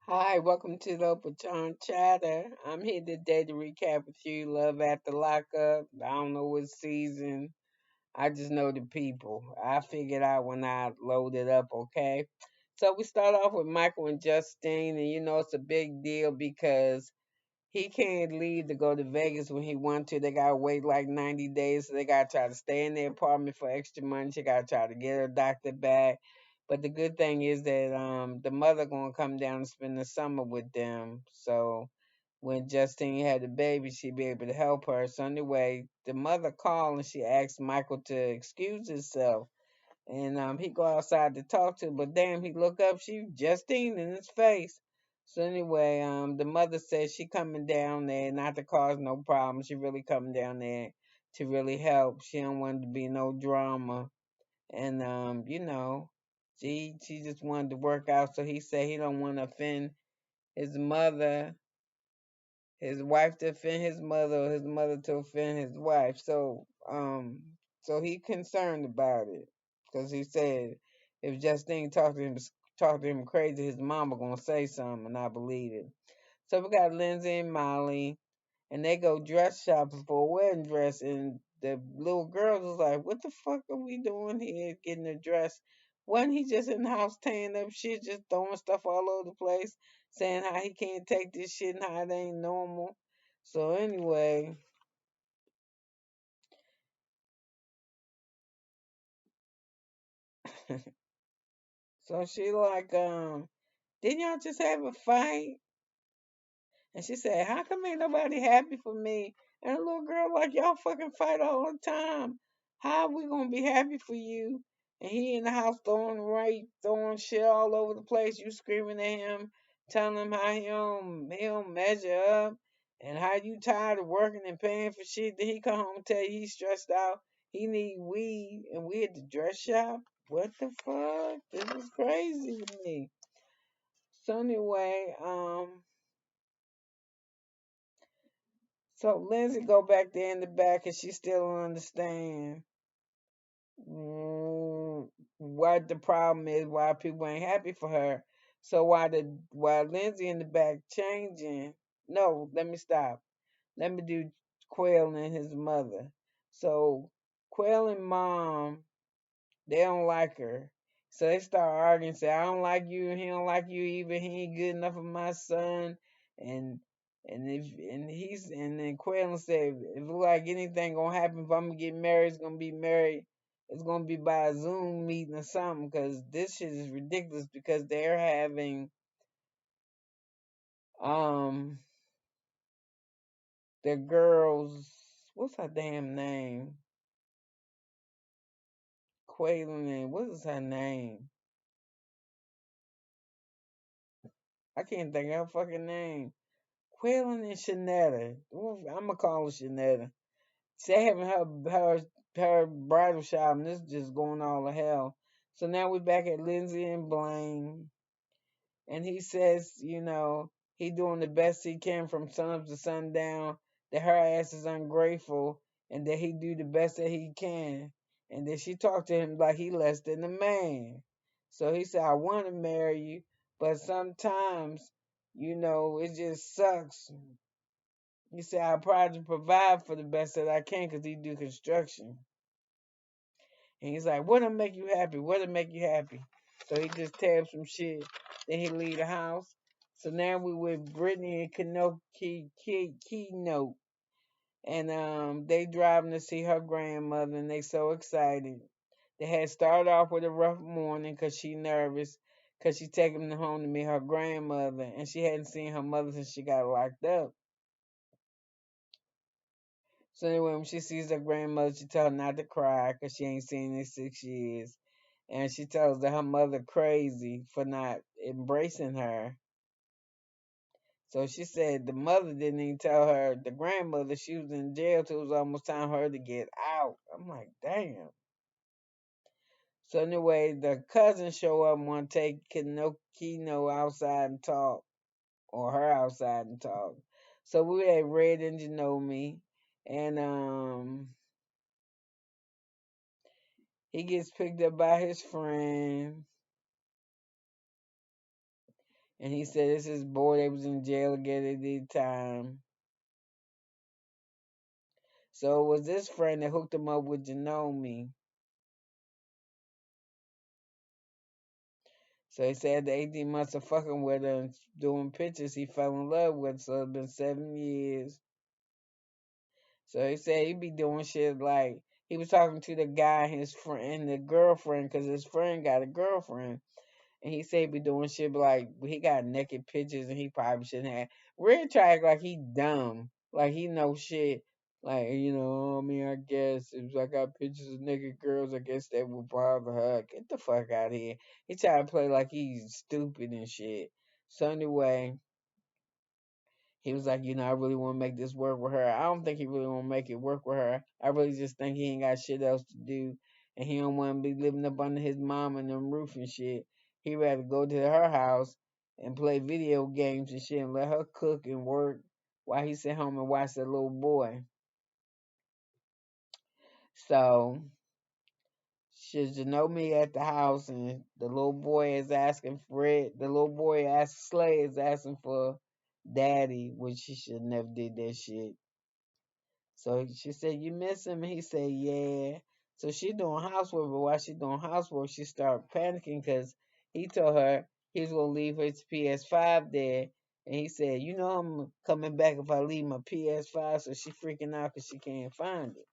Hi, welcome to the Obachanchatter. I'm here today to recap with you Love After Lockup. I don't know what season. I just know the people. I figured out when I load it up, okay? So we start off with Michael and Justine, and it's a big deal because he can't leave to go to Vegas when he wants to. They gotta wait like 90 days, so they gotta try to stay in their apartment for extra money. She gotta try to get her doctor back. But the good thing is that the mother gonna come down and spend the summer with them. So when Justine had the baby, she'd be able to help her. So anyway, the mother called and she asked Michael to excuse himself. And he go outside to talk to her, but damn, he look up, she Justine in his face. So anyway, the mother says she coming down there not to cause no problem. She really coming down there to really help. She don't want to be no drama. And she just wanted to work out. So he said he don't want to offend his mother, his wife to offend his mother, or his mother to offend his wife. So he concerned about it because he said if Justine talked to him crazy, his mama gonna say something, and I believe it. So we got Lindsey and Molly, and they go dress shopping for a wedding dress, and the little girls was like, "What the fuck are we doing here, getting a dress? Wasn't he just in the house tearing up shit, just throwing stuff all over the place, saying how he can't take this shit and how it ain't normal?" So anyway, so she like, didn't y'all just have a fight? And she said, "How come ain't nobody happy for me?" And the little girl like, "Y'all fucking fight all the time. How we gonna be happy for you?" And he in the house throwing shit all over the place. You screaming at him, telling him how he don't measure up, and how you tired of working and paying for shit. Then he come home and tell you he's stressed out. He need weed, and we at the dress shop. What the fuck? This is crazy to me. So anyway, so Lindsay go back there in the back and she still don't understand what the problem is, why people ain't happy for her. So while Lindsay in the back changing, no, let me stop. Let me do Quail and his mother. So Quail and mom, they don't like her. So they start arguing, say, "I don't like you, and he don't like you either. He ain't good enough for my son." And and then Quaylen said, "If it look like anything gonna happen, if I'm gonna get married, it's gonna be married. It's gonna be by a Zoom meeting or something, because this shit is ridiculous because they're having um the girls, what's her damn name? Quaylen and what is her name? I can't think of her fucking name. Quaylen and Shanetta. I'm gonna call her Shanetta. They having her bridal shower, and this just going all to hell. So now we're back at Lindsay and Blaine, and he says, he doing the best he can from sun up to sundown. That her ass is ungrateful, and that he do the best that he can. And then she talked to him like he less than a man. So he said, "I want to marry you, but sometimes, it just sucks." He said, "I try to provide for the best that I can because he do construction." And he's like, "What'll make you happy? What'll make you happy?" So he just tabs some shit. Then he leave the house. So now we with Brittany and Keynote. And they driving to see her grandmother and they so excited. They had started off with a rough morning because she nervous because she taking them home to meet her grandmother and she hadn't seen her mother since she got locked up. So anyway, when she sees her grandmother, she tells her not to cry because she ain't seen her in 6 years. And she tells that her mother crazy for not embracing her. So she said the mother didn't even tell her, the grandmother, she was in jail till it was almost time for her to get out. I'm like, damn. So anyway, the cousins show up and want to take Kino outside and talk, or her outside and talk. So we had Red and Janome, and he gets picked up by his friend. And he said it's his boy that was in jail again at the time. So it was this friend that hooked him up with Janome. So he said the 18 months of fucking with her and doing pictures, he fell in love with. So it's been 7 years. So he said he be doing shit like he was talking to the guy, his friend, and the girlfriend, because his friend got a girlfriend. And he said he be doing shit like he got naked pictures and he probably shouldn't have. Red try to act like he dumb, like he know shit. Like, I mean, I guess if I got pictures of naked girls, I guess that would bother her. Get the fuck out of here. He try to play like he's stupid and shit. So anyway, he was like, I really want to make this work with her. I don't think he really want to make it work with her. I really just think he ain't got shit else to do, and he don't want to be living up under his mom and them roof and shit. He rather go to her house and play video games and shit and let her cook and work while he sit home and watch that little boy. So should you know me at the house and the little boy is asking for it. The little boy asks Slay is asking for daddy, which she should never did that shit. So she said, "You miss him?" And he said, "Yeah." So she doing housework, but while she doing housework, she started panicking because he told her he was gonna leave his PS5 there, and he said, I'm coming back if I leave my PS5." So she freaking out because she can't find it.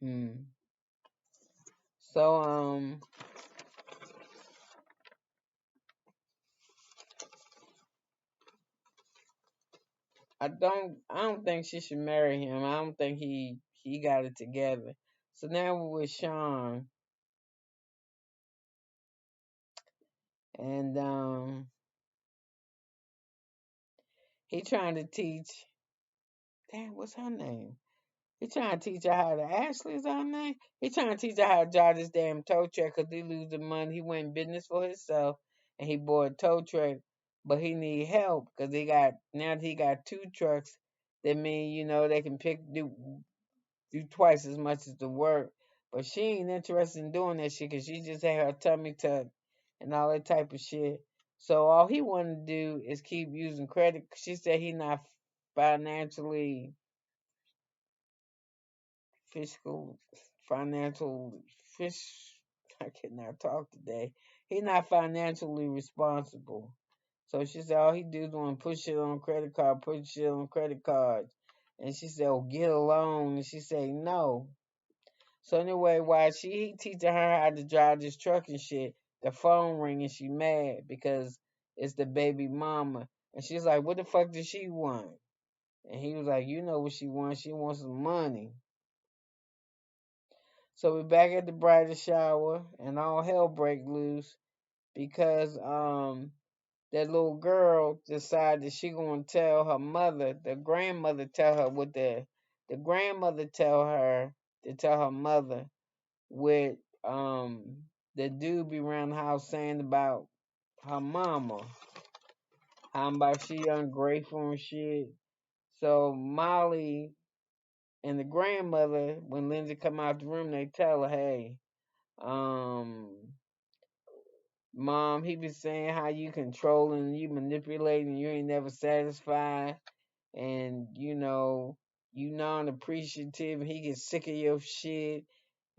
Hmm. So I don't think she should marry him. I don't think he got it together. So now we're with Sean, and he trying to teach. Damn, what's her name? He trying to teach her how to Ashley is her name. He trying to teach her how to drive this damn tow truck because he losing money. He went in business for himself and he bought a tow truck, but he need help because he got two trucks. That mean they can do twice as much as the work. But she ain't interested in doing that shit because she just had her tummy tuck and all that type of shit. So all he wanted to do is keep using credit. She said he not financially fiscal, financial, fish. I cannot talk today. He not financially responsible. So she said all he do is want to put shit on credit card, put shit on credit cards. And she said, "Oh, get a loan." And she said, "No." So anyway, while she teaching her how to drive this truck and shit, the phone ring and she mad because it's the baby mama. And she's like, "What the fuck does she want?" And he was like, "You know what she wants. She wants some money." So we're back at the bridal shower, and all hell break loose because that little girl decided she gonna tell her mother. The grandmother tell her what the grandmother tell her to tell her mother what the dude be around the house saying about her mama, how about she ungrateful and shit. So Molly and the grandmother, when Lindsey come out the room, they tell her, "Hey, um, Mom, he be saying how you controlling, you manipulating, you ain't never satisfied, and you non-appreciative. And he gets sick of your shit,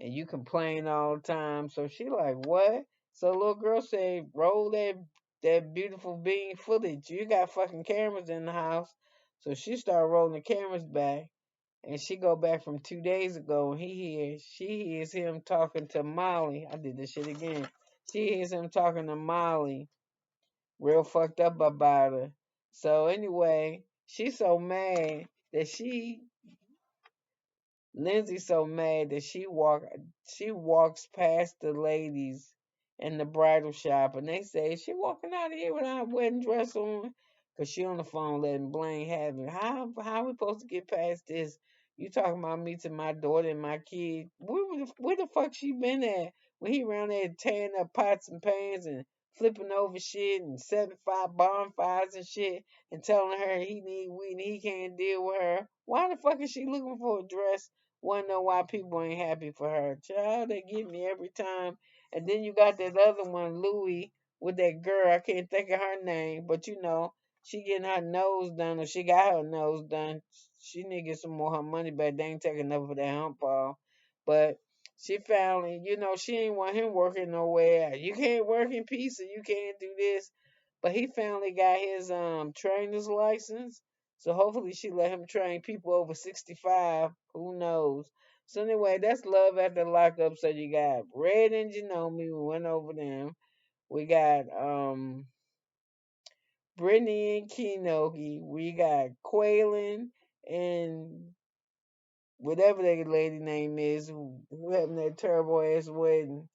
and you complain all the time." So she like, "What?" So little girl say, "Roll that beautiful bean footage. You got fucking cameras in the house." So she started rolling the cameras back, and she go back from 2 days ago, and she hears him talking to Molly. I did this shit again. She hears him talking to Molly, real fucked up about her. So anyway, she's so mad that Lindsay's so mad that she walks past the ladies in the bridal shop, and they say, "Is she walking out of here without a wedding dress on?" Cause she on the phone letting Blaine have it. How we supposed to get past this? You talking about me to my daughter and my kid? Where the fuck she been at? When he around there tearing up pots and pans and flipping over shit and setting fire bonfires and shit and telling her he need weed and he can't deal with her. Why the fuck is she looking for a dress Wanna know why people ain't happy for her. Child, they get me every time. And then you got that other one, Louie, with that girl. I can't think of her name, but you know, she getting her nose done, or she got her nose done. She need to get some more of her money back. They ain't taking enough of that hump off. But she finally, you know, she ain't want him working nowhere. You can't work in peace, or you can't do this. But he finally got his trainer's license. So hopefully she let him train people over 65. Who knows? So anyway, that's love at the lockup. So you got Red and Genome. We went over them. We got Brittany and Kenoki. We got Quaylen and whatever that lady name is who having that terrible ass wedding.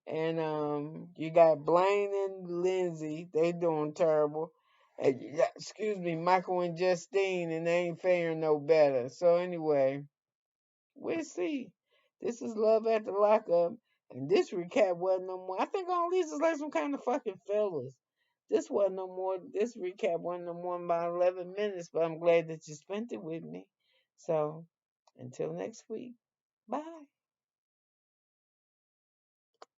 And you got Blaine and Lindsey, they doing terrible. And you got, excuse me, Michael and Justine, and they ain't faring no better. So anyway, we'll see. This is Love at the Lockup, and this recap wasn't no more. I think all these is like some kind of fucking fellas. This wasn't no more. This recap wasn't no more than about 11 minutes, but I'm glad that you spent it with me. So until next week, bye.